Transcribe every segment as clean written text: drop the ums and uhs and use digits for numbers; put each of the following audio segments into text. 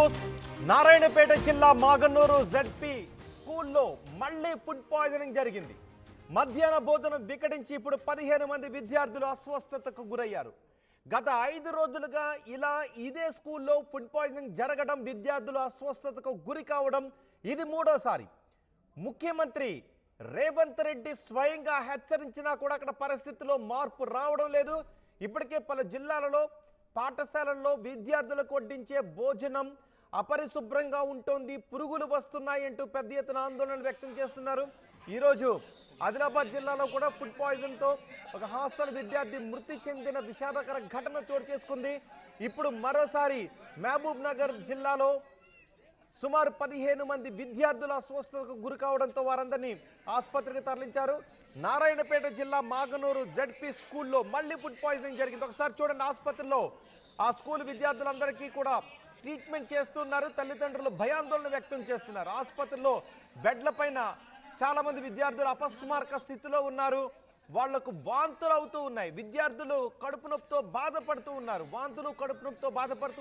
News. Narayanpet జిల్లా Maganur ZP స్కూల్లో మళ్లీ ఫుడ్ పాయిజనింగ్ జరిగింది. మధ్యాహ్న భోజనం వికటించి ఇప్పుడు 15 మంది విద్యార్థులు అస్వస్థతకు గురయ్యారు. గత 5 రోజులుగా ఇదే స్కూల్లో ఫుడ్ పాయిజనింగ్ జరగడం, విద్యార్థులు అస్వస్థతకు గురి కావడం ఇది మూడోసారి. ముఖ్యమంత్రి రేవంత్ రెడ్డి స్వయంగా హెచ్చరించినా కూడా అక్కడ పరిస్థితిలో మార్పు రావడం లేదు. ఇప్పటికే పలు జిల్లాలలో పాఠశాలల్లో విద్యార్థులకు వడ్డించే భోజనం అపరిశుభ్రంగా ఉంటుంది, పురుగులు వస్తున్నాయంటూ పెద్ద ఎత్తున ఆందోళన వ్యక్తం చేస్తున్నారు. ఈరోజు ఆదిలాబాద్ జిల్లాలో కూడా ఫుడ్ పాయిజన్తో ఒక హాస్టల్ విద్యార్థి మృతి చెందిన విషాదకర ఘటన చోటు చేసుకుంది. ఇప్పుడు మరోసారి మహబూబ్ నగర్ జిల్లాలో సుమారు 15 మంది విద్యార్థులు అస్వస్థతకు గురి కావడంతో వారందరినీ ఆసుపత్రికి తరలించారు. నారాయణపేట జిల్లా మాగనూరు జెడ్పీ స్కూల్లో మళ్ళీ ఫుడ్ పాయిజనింగ్ జరిగింది. ఒకసారి చూడండి, ఆసుపత్రిలో ఆ స్కూల్ విద్యార్థులందరికీ కూడా ట్రీట్మెంట్ చేస్తున్నారు. తల్లిదండ్రులు భయాందోళన వ్యక్తం చేస్తున్నారు. ఆసుపత్రిలో బెడ్ల పైన చాలా మంది విద్యార్థులు అపస్మారక స్థితిలో ఉన్నారు. వాళ్లకు వాంతులు అవుతూ ఉన్నాయి. విద్యార్థులు కడుపు నొప్పితో బాధపడుతూ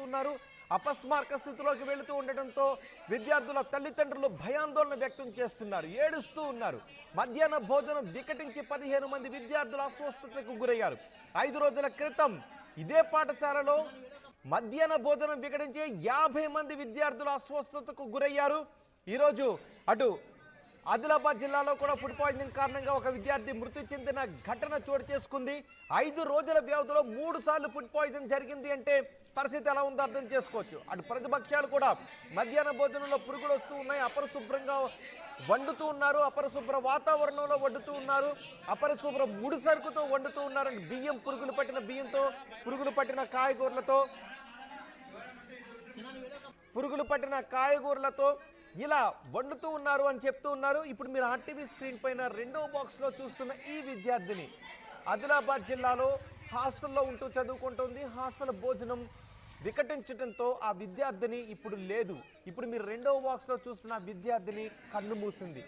ఉన్నారు. అపస్మారక స్థితిలోకి వెళుతూ ఉండటంతో విద్యార్థుల తల్లిదండ్రులు భయాందోళన వ్యక్తం చేస్తున్నారు, ఏడుస్తూ ఉన్నారు. మధ్యాహ్న భోజనం వికటించి 15 మంది విద్యార్థులు అస్వస్థతకు గురయ్యారు. 5 రోజుల క్రితం ఇదే పాఠశాలలో మధ్యాహ్న భోజనం వికటించి 50 మంది విద్యార్థులు అస్వస్థతకు గురయ్యారు. ఈరోజు అటు ఆదిలాబాద్ జిల్లాలో కూడా ఫుడ్ పాయిజనింగ్ కారణంగా ఒక విద్యార్థి మృతి చెందిన ఘటన చోటు చేసుకుంది. 5 రోజుల వ్యవధిలో 3 సార్లు ఫుడ్ పాయిజన్ జరిగింది అంటే పరిస్థితి ఎలా ఉందో అర్థం చేసుకోవచ్చు. అటు ప్రతిపక్షాలు కూడా మధ్యాహ్న భోజనంలో పురుగులు వస్తూ ఉన్నాయి, అపరిశుభ్రంగా వండుతూ ఉన్నారు, అపరిశుభ్ర వాతావరణంలో వండుతూ ఉన్నారు, అపరిశుభ్ర ముడి సరుకుతో వండుతూ ఉన్నారు. బియ్యం పురుగులు పట్టిన బియ్యంతో, పురుగులు పట్టిన కాయగూరలతో ఇలా వండుతూ ఉన్నారు అని చెప్తూ ఉన్నారు. ఇప్పుడు మీరు ఆర్టీవీ స్క్రీన్ పైన రెండో బాక్స్లో చూస్తున్న ఈ విద్యార్థిని ఆదిలాబాద్ జిల్లాలో హాస్టల్లో ఉంటూ చదువుకుంటుంది. హాస్టల్ భోజనం వికటించడంతో ఆ విద్యార్థిని ఇప్పుడు లేదు. ఇప్పుడు మీరు రెండో బాక్స్లో చూస్తున్న ఆ విద్యార్థిని కన్ను మూసింది.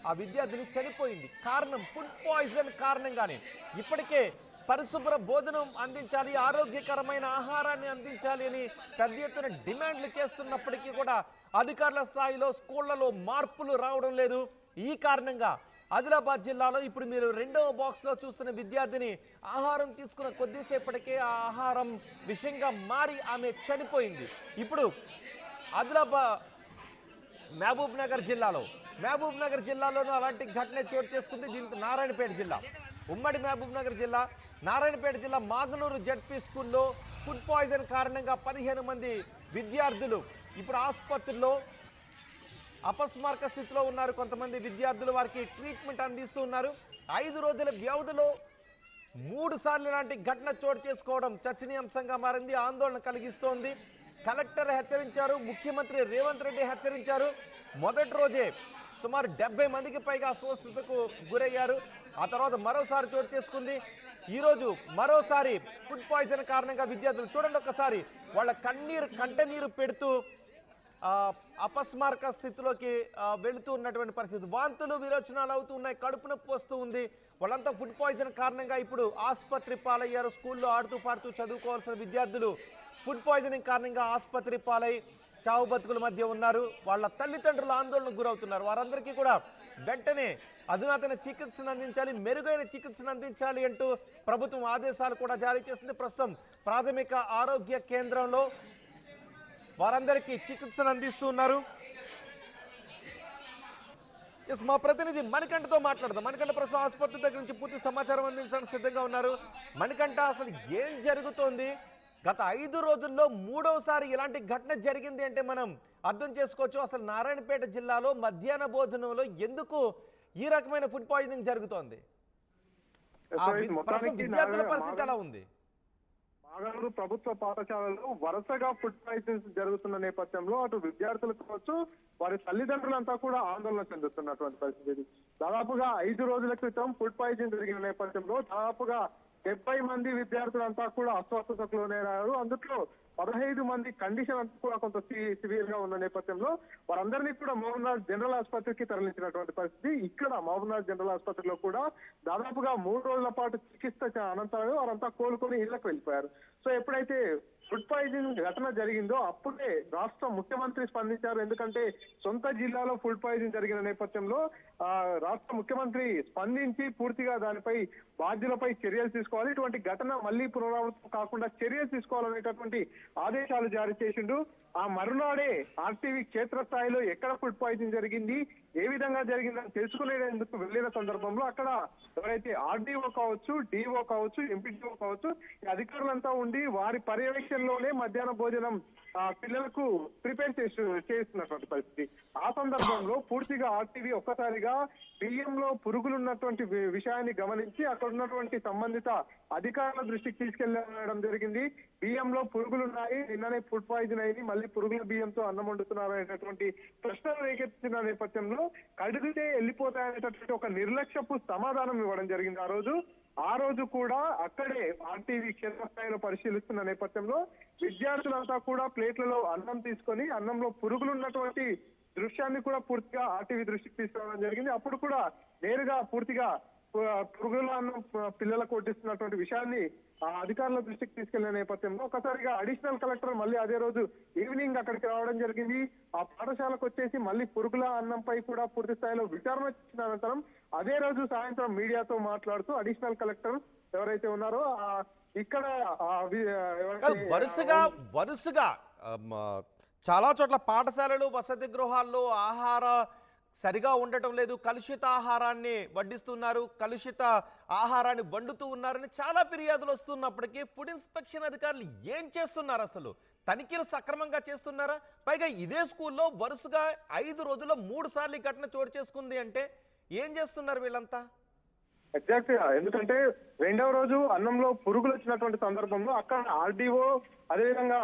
ఆ విద్యార్థిని చనిపోయింది. కారణం ఫుడ్ పాయిజన్ కారణంగానే. ఇప్పటికే పరిశుభ్ర భోజనం అందించాలి, ఆరోగ్యకరమైన ఆహారాన్ని అందించాలి అని పెద్ద ఎత్తున డిమాండ్లు చేస్తున్నప్పటికీ కూడా అధికారుల స్థాయిలో స్కూళ్లలో మార్పులు రావడం లేదు. ఈ కారణంగా ఆదిలాబాద్ జిల్లాలో ఇప్పుడు మీరు రెండవ బాక్స్లో చూస్తున్న విద్యార్థిని ఆహారం తీసుకున్న కొద్దిసేపటికే ఆ ఆహారం విషంగా మారి ఆమె చనిపోయింది. ఇప్పుడు ఆదిలాబాద్ మహబూబ్ నగర్ జిల్లాలోనూ అలాంటి ఘటన చోటు చేసుకుంది. దీంతో నారాయణపేట జిల్లా, ఉమ్మడి మహబూబ్ నగర్ జిల్లా, నారాయణపేట జిల్లా మాగనూరు జెడ్పీ స్కూల్లో ఫుడ్ పాయిజన్ కారణంగా 15 మంది విద్యార్థులు ఇప్పుడు ఆసుపత్రిలో అపస్మారక స్థితిలో ఉన్నారు. కొంతమంది విద్యార్థులు వారికి ట్రీట్మెంట్ అందిస్తూ ఉన్నారు. 5 రోజుల వ్యవధిలో 3 సార్లు ఇలాంటి ఘటన చోటు చేసుకోవడం చర్చనీయాంశంగా మారింది, ఆందోళన కలిగిస్తోంది. కలెక్టర్ హెచ్చరించారు, ముఖ్యమంత్రి రేవంత్ రెడ్డి హెచ్చరించారు. మొదటి రోజే సుమారు 70 మందికి పైగా అస్వస్థతకు గురయ్యారు. ఆ తర్వాత మరోసారి చోటు చేసుకుంది. ఈరోజు మరోసారి ఫుడ్ పాయిజన్ కారణంగా విద్యార్థులు చూడండి, ఒకసారి వాళ్ళ కంటనీరు పెడుతూ అపస్మారక స్థితిలోకి వెళుతూ ఉన్నటువంటి పరిస్థితి. వాంతులు విరోచనాలు అవుతూ ఉన్నాయి, కడుపు నొప్పి వస్తూ ఉంది. వాళ్ళంతా ఫుడ్ పాయిజన్ కారణంగా ఇప్పుడు ఆసుపత్రి పాలయ్యారు. స్కూల్లో ఆడుతూ పాడుతూ చదువుకోవాల్సిన విద్యార్థులు ఫుడ్ పాయిజనింగ్ కారణంగా ఆసుపత్రి పాలై చావు బతుకుల మధ్య ఉన్నారు. వాళ్ళ తల్లిదండ్రులు ఆందోళనకు గురవుతున్నారు. వారందరికీ కూడా వెంటనే అధునాతన చికిత్సను అందించాలి, మెరుగైన చికిత్సను అందించాలి అంటూ ప్రభుత్వం ఆదేశాలు కూడా జారీ చేసింది. ప్రస్తుతం ప్రాథమిక ఆరోగ్య కేంద్రంలో వారందరికీ చికిత్సను అందిస్తూ ఉన్నారు. మా ప్రతినిధి మణికంఠతో మాట్లాడదాం. మణికంఠ ప్రస్తుతం ఆసుపత్రి దగ్గర నుంచి పూర్తి సమాచారం అందించడానికి సిద్ధంగా ఉన్నారు. మణికంఠ, అసలు ఏం జరుగుతోంది? గత 5 రోజుల్లో 3వసారి ఇలాంటి ఘటన జరిగింది అంటే మనం అర్థం చేసుకోవచ్చు. అసలు నారాయణపేట జిల్లాలో మధ్యాహ్న భోజనంలో ఎందుకు ఈ రకమైన ఫుడ్ పాయిజనింగ్ జరుగుతోంది? విద్యార్థుల పరిస్థితి ఎలా ఉంది? మాగనూరు ప్రభుత్వ పాఠశాలలో వరుసగా ఫుడ్ పాయిజన్స్ జరుగుతున్న నేపథ్యంలో అటు విద్యార్థులు కావచ్చు, వారి తల్లిదండ్రులంతా కూడా ఆందోళన చెందుతున్నటువంటి పరిస్థితి. దాదాపుగా 5 రోజుల క్రితం ఫుడ్ పాయిజన్ జరిగిన నేపథ్యంలో దాదాపుగా 70 మంది విద్యార్థులంతా కూడా అస్వస్థతకు లోనయ్యారు. అందులో 15 మంది కండిషన్ అంతా కూడా కొంత సివియర్ గా ఉన్న నేపథ్యంలో వారందరినీ కూడా మహబూబ్నగర్ జనరల్ ఆసుపత్రికి తరలించినటువంటి పరిస్థితి. ఇక్కడ మహబూబ్నగర్ జనరల్ ఆసుపత్రిలో కూడా దాదాపుగా 3 రోజుల పాటు చికిత్స అనంతరం వారంతా కోలుకొని ఇళ్లకు వెళ్ళిపోయారు. సో ఎప్పుడైతే ఫుడ్ పాయిజనింగ్ ఘటన జరిగిందో అప్పుడే రాష్ట్ర ముఖ్యమంత్రి స్పందించారు. ఎందుకంటే సొంత జిల్లాలో ఫుడ్ పాయిజన్ జరిగిన నేపథ్యంలో రాష్ట్ర ముఖ్యమంత్రి స్పందించి పూర్తిగా దానిపై బాధ్యులపై చర్యలు తీసుకోవాలి, ఇటువంటి ఘటన మళ్ళీ పునరావృతం కాకుండా చర్యలు తీసుకోవాలనేటటువంటి ఆదేశాలు జారీ చేసిండు. ఆ మరునాడే ఆర్టీవీ క్షేత్రస్థాయిలో ఎక్కడ ఫుడ్ పాయిజన్ జరిగింది, ఏ విధంగా జరిగిందని తెలుసుకునేందుకు వెళ్లిన సందర్భంలో అక్కడ ఎవరైతే ఆర్డీఓ కావచ్చు, డిఓ కావచ్చు, ఎంపీడీఓ కావచ్చు, ఈ అధికారులంతా ఉండి వారి పర్యవేక్షణలోనే మధ్యాహ్న భోజనం పిల్లలకు ప్రిపేర్ చేస్తున్నటువంటి పరిస్థితి. ఆ సందర్భంలో పూర్తిగా ఆర్టీవీ ఒక్కసారిగా బియ్యంలో పురుగులున్నటువంటి విషయాన్ని గమనించి అక్కడ ఉన్నటువంటి సంబంధిత అధికారుల దృష్టికి తీసుకెళ్లడం జరిగింది. బియ్యంలో పురుగులున్నాయి, నిన్ననే ఫుడ్ పాయిజన్ అయింది, మళ్ళీ పురుగుల బియ్యంతో అన్నం వండుతున్నారు అనేటటువంటి ప్రశ్నలు రేకెత్తిన నేపథ్యంలో కడిగితే వెళ్ళిపోతాయనేటటువంటి ఒక నిర్లక్ష్యపు సమాధానం ఇవ్వడం జరిగింది. ఆ రోజు కూడా అక్కడే ఆర్టీవీ క్షేత్రస్థాయిలో పరిశీలిస్తున్న నేపథ్యంలో విద్యార్థులంతా కూడా ప్లేట్లలో అన్నం తీసుకొని అన్నంలో పురుగులు ఉన్నటువంటి దృశ్యాన్ని కూడా పూర్తిగా ఆర్టీవీ దృష్టికి తీసుకురావడం జరిగింది. అప్పుడు కూడా నేరుగా పూర్తిగా పురుగుల అన్నం పిల్లలకు వడ్డిస్తున్నటువంటి విషయాన్ని అధికారుల దృష్టికి తీసుకెళ్లిన నేపథ్యంలో ఒకసారిగా అడిషనల్ కలెక్టర్ మళ్ళీ అదే రోజు ఈవినింగ్ అక్కడికి రావడం జరిగింది. ఆ పాఠశాలకు వచ్చేసి మళ్ళీ పురుగుల అన్నంపై కూడా పూర్తి స్థాయిలో విచారణ చేసిన అనంతరం అదే రోజు సాయంత్రం మీడియాతో మాట్లాడుతూ అడిషనల్ కలెక్టర్ ఎవరైతే ఉన్నారో ఇక్కడ వరుసగా చాలా చోట్ల పాఠశాలలు, వసతి గృహాల్లో ఆహార సరిగా ఉండటం లేదు, కలుషిత ఆహారాన్ని వడ్డిస్తున్నారు, కలుషిత ఆహారాన్ని వండుతూ ఉన్నారని చాలా ఫిర్యాదులు వస్తున్నప్పటికీ ఫుడ్ ఇన్స్పెక్షన్ అధికారులు ఏం చేస్తున్నారు? అసలు తనిఖీలు సక్రమంగా చేస్తున్నారా? పైగా ఇదే స్కూల్లో వరుసగా 5 రోజుల్లో 3 సార్లు ఘటన చోటు చేసుకుంది అంటే ఏం చేస్తున్నారు వీళ్ళంతా? ఎగ్జాక్ట్ గా, ఎందుకంటే రెండవ రోజు అన్నంలో పురుగులు వచ్చినటువంటి సందర్భంలో అక్కడ ఆర్డీఓ అదేవిధంగా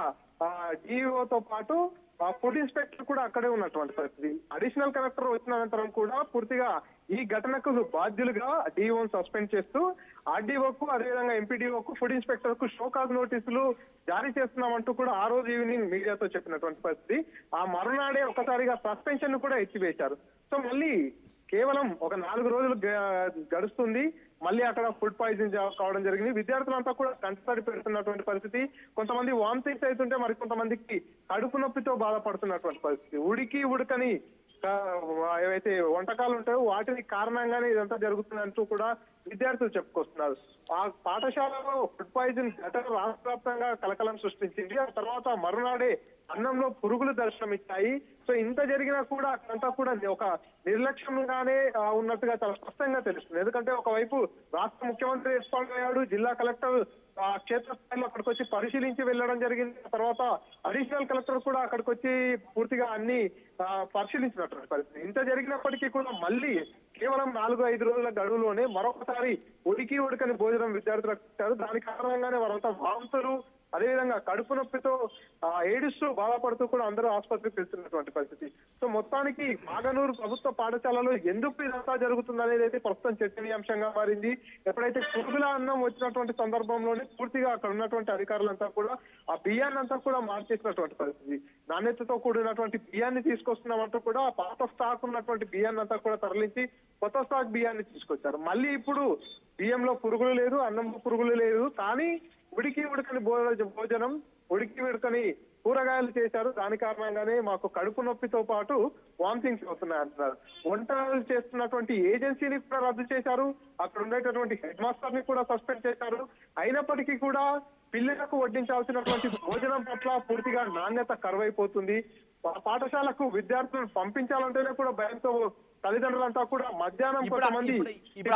డిఓతో పాటు ఫుడ్ ఇన్స్పెక్టర్ కూడా అక్కడే ఉన్నటువంటి పరిస్థితి. అడిషనల్ కలెక్టర్ వచ్చిన అనంతరం కూడా పూర్తిగా ఈ ఘటనకు బాధ్యులుగా డిఓను సస్పెండ్ చేస్తూ ఆర్డీఓకు అదేవిధంగా ఎంపీడీఓకు ఫుడ్ ఇన్స్పెక్టర్ కు షోకాజ్ నోటీసులు జారీ చేస్తున్నామంటూ కూడా ఆ రోజు ఈవినింగ్ మీడియాతో చెప్పినటువంటి పరిస్థితి. ఆ మరునాడే ఒకసారిగా సస్పెన్షన్ కూడా ఎత్తివేశారు. సో మళ్ళీ కేవలం ఒక 4 రోజులు గడుస్తుంది, మళ్ళీ అక్కడ ఫుడ్ పాయిజన్ కావడం జరిగింది. విద్యార్థులంతా కూడా కంటతడి పెడుతున్నటువంటి పరిస్థితి. కొంతమంది వామిటింగ్స్ అవుతుంటే మరి కొంతమందికి కడుపు నొప్పితో బాధపడుతున్నటువంటి పరిస్థితి. ఉడకని ఏవైతే వంటకాలు ఉంటాయో వాటిని కారణంగానే ఇదంతా జరుగుతుందంటూ కూడా విద్యార్థులు చెప్పుకొస్తున్నారు. ఆ పాఠశాలలో ఫుడ్ పాయిజన్ ఘటన రాష్ట్ర వ్యాప్తంగా కలకలం సృష్టించింది. ఆ తర్వాత మరునాడే అన్నంలో పురుగులు దర్శనమిచ్చాయి. సో ఇంత జరిగినా కూడా అక్కడంతా కూడా ఒక నిర్లక్ష్యంగానే ఉన్నట్టుగా చాలా స్పష్టంగా తెలుస్తుంది. ఎందుకంటే ఒకవైపు రాష్ట్ర ముఖ్యమంత్రి రెస్పాండ్ అయ్యాడు, జిల్లా కలెక్టర్ క్షేత్రస్థాయిలో అక్కడికి వచ్చి పరిశీలించి వెళ్ళడం జరిగింది. తర్వాత అడిషనల్ కలెక్టర్ కూడా అక్కడికి వచ్చి పూర్తిగా అన్ని పరిశీలించినటువంటి పరిస్థితి. ఇంత జరిగినప్పటికీ కూడా మళ్ళీ కేవలం 4-5 రోజుల గడువులోనే మరొకసారి ఉడకని భోజనం విద్యార్థులకు ఇచ్చారు. దాని కారణంగానే వారంతా వాంతులు అదేవిధంగా కడుపు నొప్పితో ఏడుస్తూ బాధపడుతూ కూడా అందరూ ఆసుపత్రికి వెళ్తున్నటువంటి పరిస్థితి. సో మొత్తానికి మాగనూరు ప్రభుత్వ పాఠశాలలో ఎందుకు ఇదంతా జరుగుతుందనేది అయితే ప్రస్తుతం చర్చనీయాంశంగా మారింది. ఎప్పుడైతే పురుగుల అన్నం వచ్చినటువంటి సందర్భంలోనే పూర్తిగా అక్కడ ఉన్నటువంటి అధికారులంతా కూడా ఆ బియ్యాన్ని అంతా కూడా మార్చేసినటువంటి పరిస్థితి. నాణ్యతతో కూడినటువంటి బియ్యాన్ని తీసుకొస్తున్నామంటూ కూడా పాత స్టాక్ ఉన్నటువంటి బియ్యాన్ని అంతా కూడా తరలించి కొత్త స్టాక్ బియ్యాన్ని తీసుకొచ్చారు. మళ్ళీ ఇప్పుడు బియ్యంలో పురుగులు లేదు, అన్నంలో పురుగులు లేదు, కానీ ఉడకని భోజనం, ఉడకని కూరగాయలు చేశారు. దాని కారణంగానే మాకు కడుపు నొప్పితో పాటు వామిటింగ్స్ అవుతున్నాయి అంటున్నారు. వంటలు చేస్తున్నటువంటి ఏజెన్సీని కూడా రద్దు చేశారు, అక్కడ ఉండేటటువంటి హెడ్ మాస్టర్ ని కూడా సస్పెండ్ చేశారు. అయినప్పటికీ కూడా పిల్లలకు వడ్డించాల్సినటువంటి భోజనం పట్ల పూర్తిగా నాణ్యత కరువైపోతుంది. పాఠశాలకు విద్యార్థులను పంపించాలంటేనే కూడా భయంతో తల్లిదండ్రులంతా కూడా మధ్యాహ్నం కొంతమంది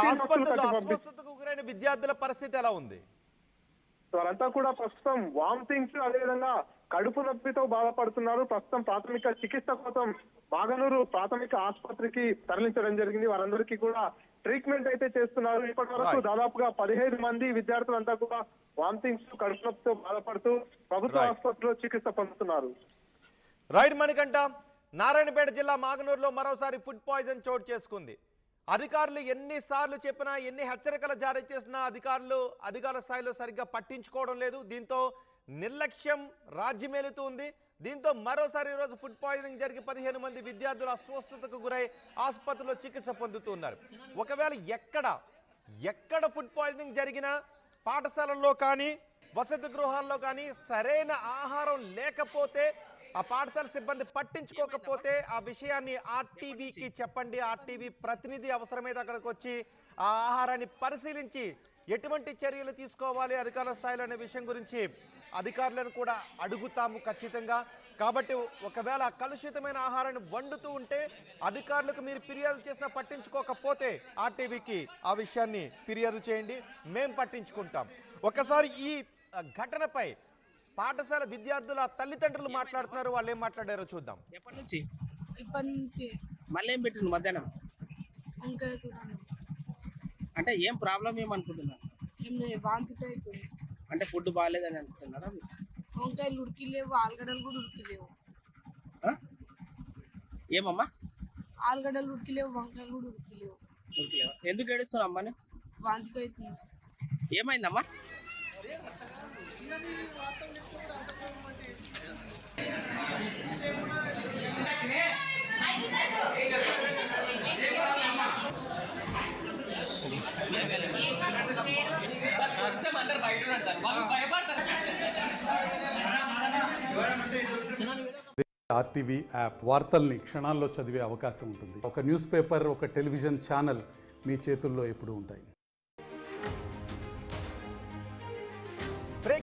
అస్వస్థతకు గురైన విద్యార్థుల పరిస్థితి ఎలా ఉంది? వారంతా కూడా ప్రస్తుతం వామిటింగ్స్ అదేవిధంగా కడుపు నొప్పితో బాధపడుతున్నారు. ప్రస్తుతం ప్రాథమిక చికిత్స కోసం మాగనూరు ప్రాథమిక ఆసుపత్రికి తరలించడం జరిగింది. వారందరికీ కూడా ట్రీట్మెంట్ అయితే చేస్తున్నారు. ఇప్పటి వరకు దాదాపుగా 15 మంది విద్యార్థులంతా కూడా వామిటింగ్స్ కడుపు నొప్పితో బాధపడుతూ ప్రభుత్వ ఆసుపత్రిలో చికిత్స పొందుతున్నారు. రైట్ మణికంఠ, నారాయణపేట జిల్లా మాగనూరులో మరోసారి ఫుడ్ పాయిజన్ చోటు చేసుకుంది. అధికారులు ఎన్నిసార్లు చెప్పినా, ఎన్ని హెచ్చరికలు జారీ చేసినా అధికారుల స్థాయిలో సరిగ్గా పట్టించుకోవడం లేదు. దీంతో నిర్లక్ష్యం రాజ్యమేలుతుంది. దీంతో మరోసారి ఈరోజు ఫుడ్ పాయిజనింగ్ జరిగి 15 మంది విద్యార్థులు అస్వస్థతకు గురై ఆసుపత్రిలో చికిత్స పొందుతున్నారు. ఒకవేళ ఎక్కడ ఫుడ్ పాయిజనింగ్ జరిగినా పాఠశాలల్లో కానీ వసతి గృహాల్లో కానీ సరైన ఆహారం లేకపోతే ఆ పాఠశాల సిబ్బంది పట్టించుకోకపోతే ఆ విషయాన్ని ఆర్టీవీకి చెప్పండి. ఆర్టీవీ ప్రతినిధి అవసరమైతే అక్కడికి వచ్చి ఆ ఆహారాన్ని పరిశీలించి ఎటువంటి చర్యలు తీసుకోవాలి అధికారుల స్థాయిలో అనే విషయం గురించి అధికారులను కూడా అడుగుతాము ఖచ్చితంగా. కాబట్టి ఒకవేళ కలుషితమైన ఆహారాన్ని వండుతూ ఉంటే అధికారులకు మీరు ఫిర్యాదు చేసినా పట్టించుకోకపోతే ఆర్టీవీకి ఆ విషయాన్ని ఫిర్యాదు చేయండి, మేం పట్టించుకుంటాం. ఒకసారి ఈ ఘటనపై పాఠశాల విద్యార్థుల తల్లిదండ్రులు మాట్లాడుతున్నారు. వాళ్ళు ఏం మాట్లాడారో చూద్దాం. ఎప్పటి నుంచి ఇప్పటి నుంచి మళ్ళీ ఏం పెట్టిండు మధ్యాహ్నం? వంకాయ కూర అంటే ఏం ప్రాబ్లం ఏమనుకుంటున్నారు? ఏం లేదు, వాంతికి అవుతుంది. అంటే ఫుడ్ బాగాలేదని అనుకుంటున్నారా? వంకాయలు ఉడికిలేవు, ఆలుగడ్డలు కూడా ఉడికిలేవు. ఆ? ఏమమ్మా ఆలుగడ్డలు ఉడికిలేవు, వంకాయలు కూడా ఉడికిలేవు. ఉరికిలేవా? ఎందుకు ఏడుస్తున్నావు అమ్మని? వాంతికి అవుతుంది. ఏమైందమ్మా? ఆర్టీవీ యాప్ వార్తల్ని క్షణాల్లో చదివే అవకాశం ఉంటుంది. ఒక న్యూస్ పేపర్, ఒక టెలివిజన్ ఛానల్ మీ చేతుల్లో ఎప్పుడూ ఉంటాయి.